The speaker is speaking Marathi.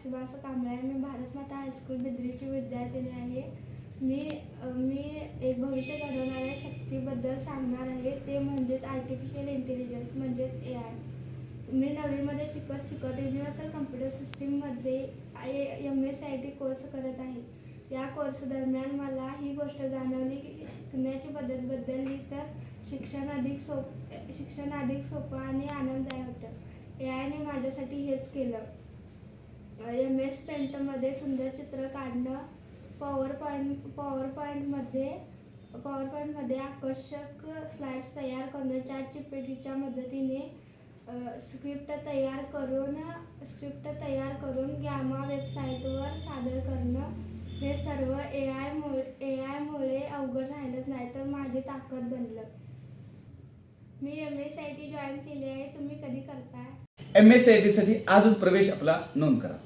साक्षी बाळासाहेब कांबळे आहे. मी भारत माता हायस्कूल बिद्रीची विद्यार्थिनी आहे. मी एक भविष्य घडवणाऱ्या शक्तीबद्दल सांगणार आहे, ते म्हणजेच आर्टिफिशियल इंटेलिजन्स म्हणजेच AI. मी 9वीमध्ये शिकत युनिव्हर्सल कम्प्युटर सिस्टीममध्ये MSCIT कोर्स करत आहे. या कोर्स दरम्यान मला ही गोष्ट जाणवली की शिकण्याची पद्धत बदलली तर शिक्षण अधिक सोपं आणि आनंददायक होतं. AIने माझ्यासाठी हेच केलं. MS पेंटमध्ये सुंदर चित्र काढणं, पॉवरपॉईंटमध्ये आकर्षक स्लाइड्स तयार करणं, ChatGPTच्या मदतीने स्क्रिप्ट तयार करून गामा वेबसाईटवर सादर करणं, हे सर्व AI मुळे अवघड राहिलंच नाही तर माझी ताकद बनलं. मी MSCIT जॉईन केली आहे. तुम्ही कधी करताय? MSCIT साठी आजच प्रवेश आपला नोंद करा.